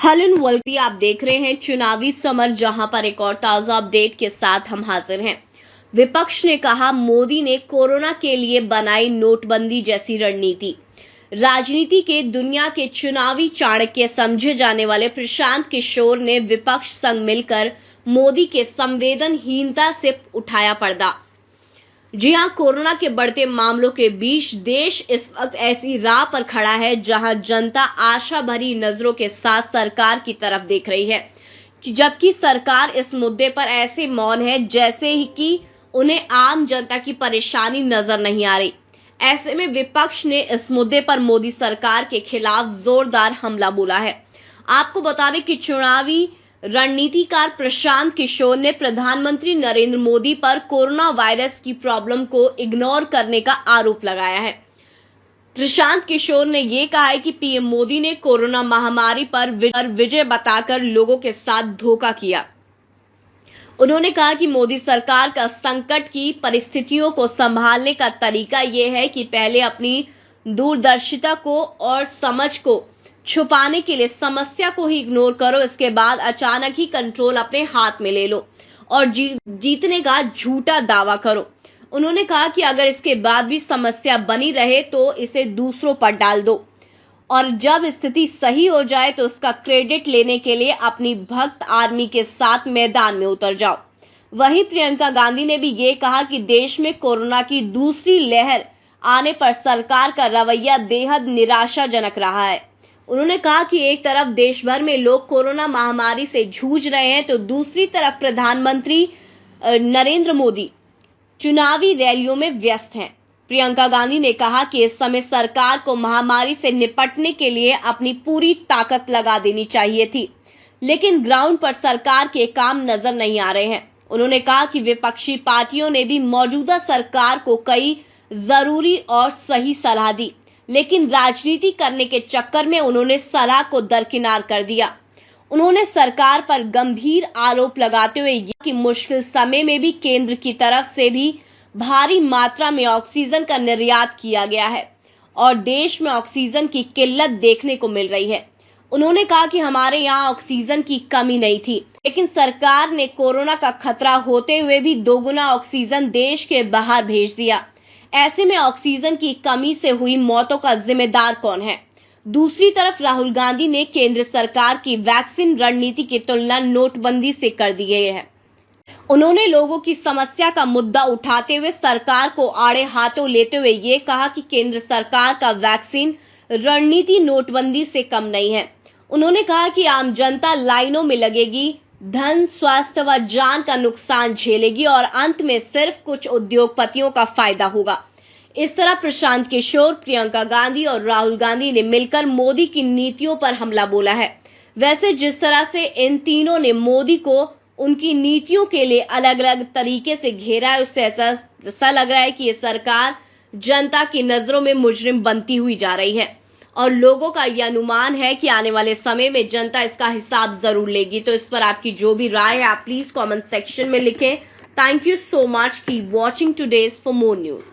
Hello वल्दी, आप देख रहे हैं चुनावी समर, जहां पर एक और ताजा अपडेट के साथ हम हाजिर हैं। विपक्ष ने कहा, मोदी ने कोरोना के लिए बनाई नोटबंदी जैसी रणनीति। राजनीति के दुनिया के चुनावी चाणक्य समझे जाने वाले प्रशांत किशोर ने विपक्ष संग मिलकर मोदी के संवेदनहीनता से उठाया पर्दा। जी हां, कोरोना के बढ़ते मामलों के बीच देश इस वक्त ऐसी राह पर खड़ा है जहां जनता आशा भरी नजरों के साथ सरकार की तरफ देख रही है, जबकि सरकार इस मुद्दे पर ऐसे मौन है जैसे ही कि उन्हें आम जनता की परेशानी नजर नहीं आ रही। ऐसे में विपक्ष ने इस मुद्दे पर मोदी सरकार के खिलाफ जोरदार हमला बोला है। आपको बता दें कि चुनावी रणनीतिकार प्रशांत किशोर ने प्रधानमंत्री नरेंद्र मोदी पर कोरोना वायरस की प्रॉब्लम को इग्नोर करने का आरोप लगाया है। प्रशांत किशोर ने यह कहा है कि पीएम मोदी ने कोरोना महामारी पर विजय बताकर लोगों के साथ धोखा किया। उन्होंने कहा कि मोदी सरकार का संकट की परिस्थितियों को संभालने का तरीका यह है कि पहले अपनी दूरदर्शिता को और समझ को छुपाने के लिए समस्या को ही इग्नोर करो, इसके बाद अचानक ही कंट्रोल अपने हाथ में ले लो और जीतने का झूठा दावा करो। उन्होंने कहा कि अगर इसके बाद भी समस्या बनी रहे तो इसे दूसरों पर डाल दो और जब स्थिति सही हो जाए तो उसका क्रेडिट लेने के लिए अपनी भक्त आर्मी के साथ मैदान में उतर जाओ। वहीं प्रियंका गांधी ने भी ये कहा कि देश में कोरोना की दूसरी लहर आने पर सरकार का रवैया बेहद निराशाजनक रहा है। उन्होंने कहा कि एक तरफ देश भर में लोग कोरोना महामारी से जूझ रहे हैं तो दूसरी तरफ प्रधानमंत्री नरेंद्र मोदी चुनावी रैलियों में व्यस्त हैं। प्रियंका गांधी ने कहा कि इस समय सरकार को महामारी से निपटने के लिए अपनी पूरी ताकत लगा देनी चाहिए थी, लेकिन ग्राउंड पर सरकार के काम नजर नहीं आ रहे हैं। उन्होंने कहा कि विपक्षी पार्टियों ने भी मौजूदा सरकार को कई जरूरी और सही सलाह दी, लेकिन राजनीति करने के चक्कर में उन्होंने सलाह को दरकिनार कर दिया। उन्होंने सरकार पर गंभीर आरोप लगाते हुए कि मुश्किल समय में भी केंद्र की तरफ से भी भारी मात्रा में ऑक्सीजन का निर्यात किया गया है और देश में ऑक्सीजन की किल्लत देखने को मिल रही है। उन्होंने कहा कि हमारे यहाँ ऑक्सीजन की कमी नहीं थी, लेकिन सरकार ने कोरोना का खतरा होते हुए भी दोगुना ऑक्सीजन देश के बाहर भेज दिया। ऐसे में ऑक्सीजन की कमी से हुई मौतों का जिम्मेदार कौन है? दूसरी तरफ राहुल गांधी ने केंद्र सरकार की वैक्सीन रणनीति की तुलना नोटबंदी से कर दी है। उन्होंने लोगों की समस्या का मुद्दा उठाते हुए सरकार को आड़े हाथों लेते हुए ये कहा कि केंद्र सरकार का वैक्सीन रणनीति नोटबंदी से कम नहीं है। उन्होंने कहा कि आम जनता लाइनों में लगेगी, धन, स्वास्थ्य व जान का नुकसान झेलेगी और अंत में सिर्फ कुछ उद्योगपतियों का फायदा होगा। इस तरह प्रशांत किशोर, प्रियंका गांधी और राहुल गांधी ने मिलकर मोदी की नीतियों पर हमला बोला है। वैसे जिस तरह से इन तीनों ने मोदी को उनकी नीतियों के लिए अलग अलग तरीके से घेरा है, उससे ऐसा लग रहा है कि ये सरकार जनता की नजरों में मुजरिम बनती हुई जा रही है और लोगों का यह अनुमान है कि आने वाले समय में जनता इसका हिसाब जरूर लेगी। तो इस पर आपकी जो भी राय है आप प्लीज कमेंट सेक्शन में लिखें। Thank you so much, keep watching today's for more news.